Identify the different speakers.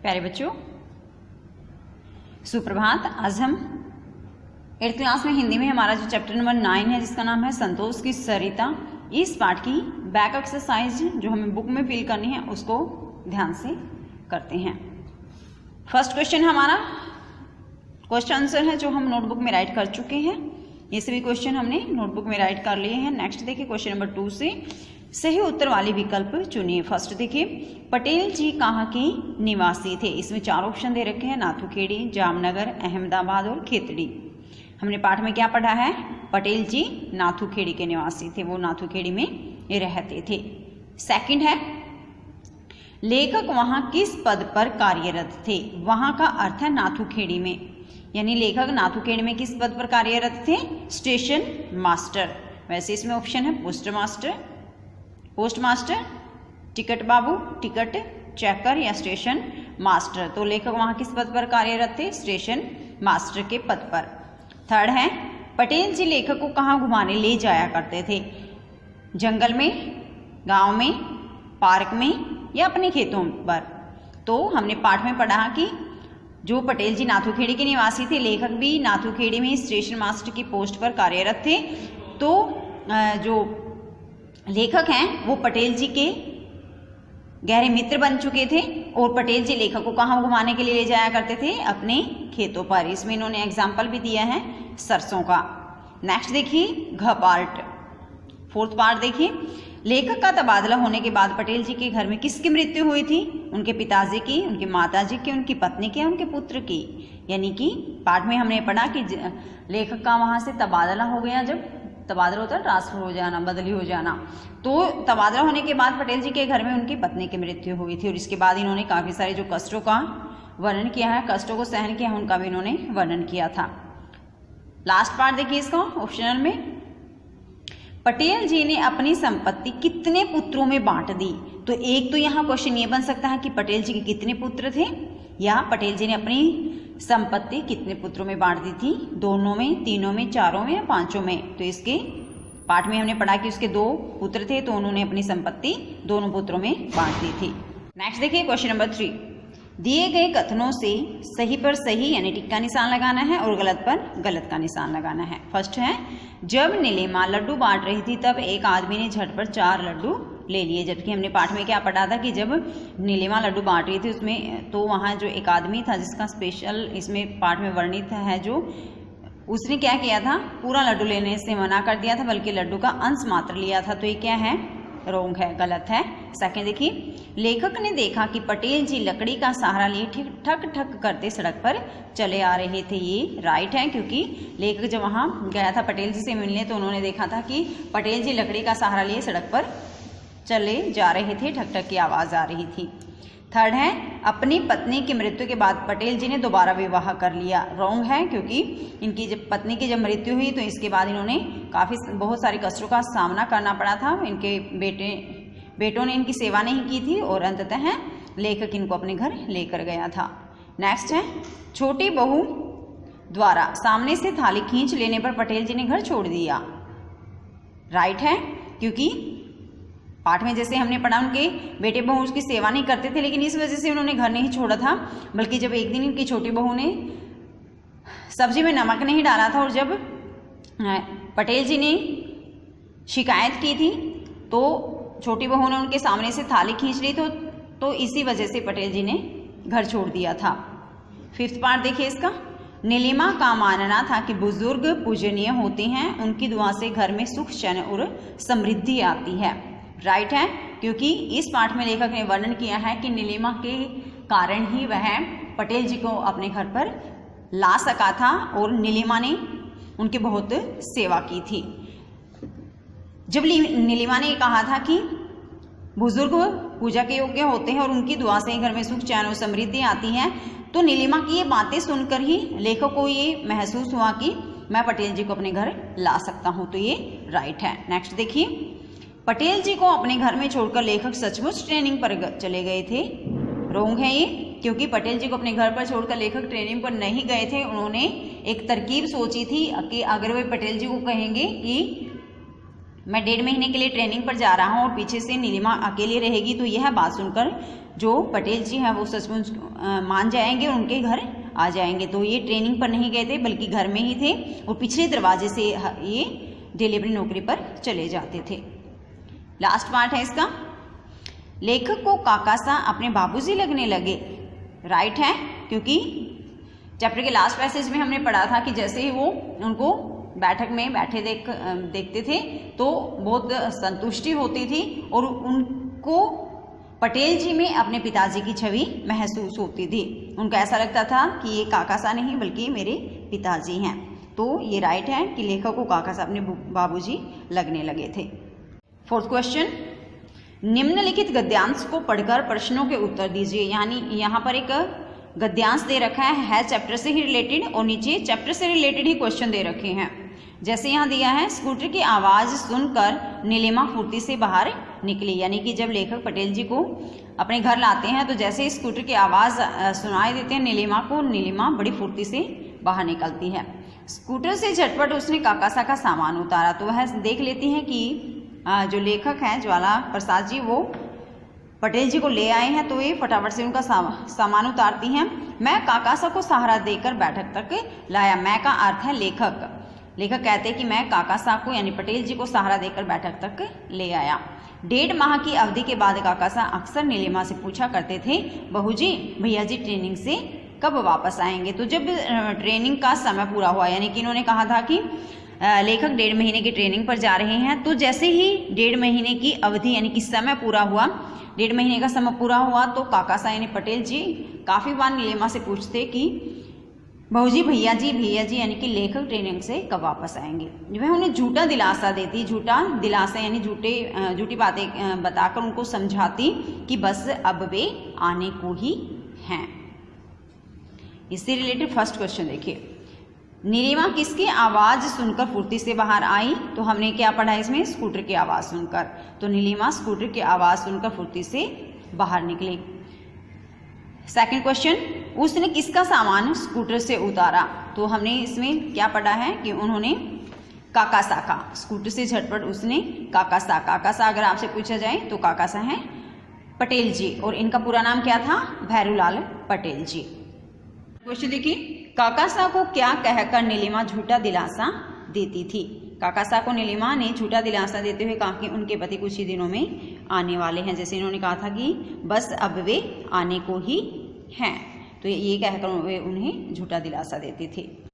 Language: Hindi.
Speaker 1: प्यारे बच्चों, सुप्रभात। आज हम 8th क्लास में हिंदी में हमारा जो चैप्टर नंबर 9 है जिसका नाम है संतोष की सरिता, इस पार्ट की बैक एक्सरसाइज जो हमें बुक में फिल करनी है उसको ध्यान से करते हैं। फर्स्ट क्वेश्चन हमारा क्वेश्चन आंसर है जो हम नोटबुक में राइट कर चुके हैं। ये सभी क्वेश्चन हमने नोटबुक में राइट कर लिए हैं। नेक्स्ट देखिए क्वेश्चन नंबर 2 से सही उत्तर वाले विकल्प चुनिए। फर्स्ट देखिए, पटेल जी कहाँ के निवासी थे। इसमें 4 ऑप्शन दे रखे हैं, नाथुखेड़ी, जामनगर, अहमदाबाद और खेतड़ी। हमने पाठ में क्या पढ़ा है, पटेल जी नाथुखेड़ी के निवासी थे, वो नाथुखेड़ी में रहते थे। सेकंड है, लेखक वहाँ किस पद पर कार्यरत थे। वहाँ का अर्थ है नाथुखेड़ी में, यानी लेखक नाथुखेड़ी में किस पद पर कार्यरत थे, स्टेशन मास्टर। वैसे इसमें ऑप्शन है पोस्ट मास्टर, टिकट बाबू, टिकट चेकर या स्टेशन मास्टर। तो लेखक वहाँ किस पद पर कार्यरत थे, स्टेशन मास्टर के पद पर। थर्ड है, पटेल जी लेखक को कहाँ घुमाने ले जाया करते थे, जंगल में, गांव में, पार्क में या अपने खेतों पर। तो हमने पाठ में पढ़ा कि जो पटेल जी नाथुखेड़ी के निवासी थे, लेखक भी नाथुखेड़ी में स्टेशन मास्टर की पोस्ट पर कार्यरत थे। तो जो लेखक हैं वो पटेल जी के गहरे मित्र बन चुके थे और पटेल जी लेखक को कहाँ घुमाने के लिए ले जाया करते थे, अपने खेतों पर। इसमें इन्होंने एग्जाम्पल भी दिया है सरसों का। नेक्स्ट देखिए घ पार्ट, फोर्थ पार्ट देखिए, लेखक का तबादला होने के बाद पटेल जी के घर में किसकी मृत्यु हुई थी, उनके पिताजी की, उनके माताजी की, उनकी पत्नी की, उनके पुत्र की। यानी कि पाठ में हमने पढ़ा कि लेखक का वहां से तबादला हो गया, जब तबादला होता है ट्रांसफर हो जाना, बदली हो जाना। तो तबादला होने के बाद पटेल जी के घर में उनकी पत्नी की मृत्यु हुई थी और इसके बाद इन्होंने काफी सारे जो कष्टों का वर्णन किया है, कष्टों को सहन किया, उनका भी इन्होंने वर्णन किया था। लास्ट पार्ट देखिए इसका ऑप्शनल में, पटेल जी ने अपनी संपत्ति कितने पुत्रों में बांट दी। तो एक तो यहाँ क्वेश्चन ये बन सकता है कि पटेल जी के कितने पुत्र थे, या पटेल जी ने अपनी संपत्ति कितने पुत्रों में बांट दी थी, दोनों में, तीनों में, चारों में या पांचों में। तो इसके पाठ में हमने पढ़ा कि उसके 2 पुत्र थे तो उन्होंने अपनी संपत्ति दोनों पुत्रों में बांट दी थी। नेक्स्ट देखिए क्वेश्चन नंबर 3, दिए गए कथनों से सही पर सही यानी टिक का निशान लगाना है और गलत पर गलत का निशान लगाना है। फर्स्ट है, जब नीलिमा लड्डू बांट रही थी तब एक आदमी ने झट पर 4 लड्डू ले लिए। जबकि हमने पाठ में क्या पढ़ा था कि जब नीलिमा लड्डू बांट रही थी उसमें, तो वहाँ जो एक आदमी था जिसका स्पेशल इसमें पाठ में वर्णित है, जो उसने क्या किया था, पूरा लड्डू लेने से मना कर दिया था, बल्कि लड्डू का अंश मात्र लिया था। तो ये क्या है, रॉन्ग है, गलत है। सेकंड देखिए, लेखक ने देखा कि पटेल जी लकड़ी का सहारा लिए ठक ठक करते सड़क पर चले आ रहे थे। ये राइट है, क्योंकि लेखक जब वहाँ गया था पटेल जी से मिलने तो उन्होंने देखा था कि पटेल जी लकड़ी का सहारा लिए सड़क पर चले जा रहे थे, ठक ठक की आवाज़ आ रही थी। थर्ड है, अपनी पत्नी की मृत्यु के बाद पटेल जी ने दोबारा विवाह कर लिया। रॉन्ग है, क्योंकि इनकी जब पत्नी की जब मृत्यु हुई तो इसके बाद इन्होंने बहुत सारे कष्टों का सामना करना पड़ा था। इनके बेटों ने इनकी सेवा नहीं की थी और अंततः लेखक इनको अपने घर लेकर गया था। नेक्स्ट है, छोटी बहू द्वारा सामने से थाली खींच लेने पर पटेल जी ने घर छोड़ दिया। राइट है, क्योंकि पाठ में जैसे हमने पढ़ा उनके बेटे बहू उसकी सेवा नहीं करते थे, लेकिन इस वजह से उन्होंने घर नहीं छोड़ा था। बल्कि जब एक दिन इनकी छोटी बहू ने सब्जी में नमक नहीं डाला था और जब पटेल जी ने शिकायत की थी तो छोटी बहू ने उनके सामने से थाली खींच ली तो इसी वजह से पटेल जी ने घर छोड़ दिया था। फिफ्थ पार्ट देखिए इसका, नीलिमा का मानना था कि बुजुर्ग पूजनीय होते हैं, उनकी दुआ से घर में सुख चैन और समृद्धि आती है। राइट है, क्योंकि इस पाठ में लेखक ने वर्णन किया है कि नीलिमा के कारण ही वह पटेल जी को अपने घर पर ला सका था और नीलिमा ने उनकी बहुत सेवा की थी। जब नीलिमा ने कहा था कि बुजुर्ग पूजा के योग्य होते हैं और उनकी दुआ से घर में सुख चैन और समृद्धि आती है, तो नीलिमा की ये बातें सुनकर ही लेखक को ये महसूस हुआ कि मैं पटेल जी को अपने घर ला सकता हूँ। तो ये राइट है। नेक्स्ट देखिए, पटेल जी को अपने घर में छोड़कर लेखक सचमुच ट्रेनिंग पर चले गए थे। रॉन्ग है ये, क्योंकि पटेल जी को अपने घर पर छोड़कर लेखक ट्रेनिंग पर नहीं गए थे। उन्होंने एक तरकीब सोची थी कि अगर वे पटेल जी को कहेंगे कि मैं 1.5 महीने के लिए ट्रेनिंग पर जा रहा हूँ और पीछे से नीलिमा अकेली रहेगी, तो यह बात सुनकर जो पटेल जी हैं वो सचमुच मान जाएंगे और उनके घर आ जाएंगे। तो ये ट्रेनिंग पर नहीं गए थे बल्कि घर में ही थे और पिछले दरवाजे से ये डेली अपनी नौकरी पर चले जाते थे। लास्ट पार्ट है इसका, लेखक को काकासा अपने बाबूजी लगने लगे। राइट है, क्योंकि चैप्टर के लास्ट पैसेज में हमने पढ़ा था कि जैसे ही वो उनको बैठक में बैठे देखते थे तो बहुत संतुष्टि होती थी और उनको पटेल जी में अपने पिताजी की छवि महसूस होती थी। उनको ऐसा लगता था कि ये काकासा नहीं बल्कि मेरे पिताजी हैं। तो ये राइट है कि लेखक को काकासा अपने बाबूजी लगने लगे थे। फोर्थ क्वेश्चन, निम्नलिखित गद्यांश को पढ़कर प्रश्नों के उत्तर दीजिए। यानी यहाँ पर एक गद्यांश दे रखा है चैप्टर से ही रिलेटेड और नीचे चैप्टर से रिलेटेड ही क्वेश्चन दे रखे हैं। जैसे यहाँ दिया है, स्कूटर की आवाज़ सुनकर नीलिमा फुर्ती से बाहर निकली। यानी कि जब लेखक पटेल जी को अपने घर लाते हैं तो जैसे ही स्कूटर की आवाज़ सुनाई देते हैं नीलिमा को, नीलिमा बड़ी फुर्ती से बाहर निकलती है। स्कूटर से झटपट उसने काकासा का सामान उतारा। तो वह देख लेती हैं कि जो लेखक हैं ज्वाला प्रसाद जी वो पटेल जी को ले आए हैं। तो ये फटाफट से उनका सामान उतारती हैं। मैं काकासा को सहारा देकर बैठक तक लाया। मैं का अर्थ है लेखक। लेखक कहते हैं कि मैं काकासा को यानी पटेल जी को सहारा देकर बैठक तक ले आया। 1.5 माह की अवधि के बाद काकासा अक्सर नीलिमा से पूछा करते थे, बहू जी भैया जी ट्रेनिंग से कब वापस आएंगे। तो जब ट्रेनिंग का समय पूरा हुआ, यानी कि इन्होंने कहा था कि लेखक 1.5 महीने की ट्रेनिंग पर जा रहे हैं, तो जैसे ही 1.5 महीने की अवधि यानी कि समय पूरा हुआ, 1.5 महीने का समय पूरा हुआ तो काकासा यानी पटेल जी काफ़ी बार नीलिमा से पूछते कि बहू जी भैया जी यानी कि लेखक ट्रेनिंग से कब वापस आएंगे। वह उन्हें झूठा दिलासा देती, झूठा दिलासा यानी झूठी बातें बताकर उनको समझाती कि बस अब वे आने को ही हैं। इससे रिलेटेड फर्स्ट क्वेश्चन देखिए, नीलिमा किसकी आवाज़ सुनकर फुर्ती से बाहर आई। तो हमने क्या पढ़ा इसमें, स्कूटर की आवाज़ सुनकर। तो नीलिमा स्कूटर की आवाज़ सुनकर फुर्ती से बाहर निकली। सेकंड क्वेश्चन, उसने किसका सामान स्कूटर से उतारा। तो हमने इसमें क्या पढ़ा है कि उन्होंने काकासा का, स्कूटर से झटपट उसने काकासा अगर आपसे पूछा जाए तो काकासा है पटेल जी और इनका पूरा नाम क्या था, भैरूलाल पटेल जी। क्वेश्चन देखिए, काकासा को क्या कहकर नीलिमा झूठा दिलासा देती थी। काकासा को नीलिमा ने झूठा दिलासा देते हुए कहा कि उनके पति कुछ ही दिनों में आने वाले हैं। जैसे इन्होंने कहा था कि बस अब वे आने को ही हैं, तो ये कहकर वे उन्हें झूठा दिलासा देती थी।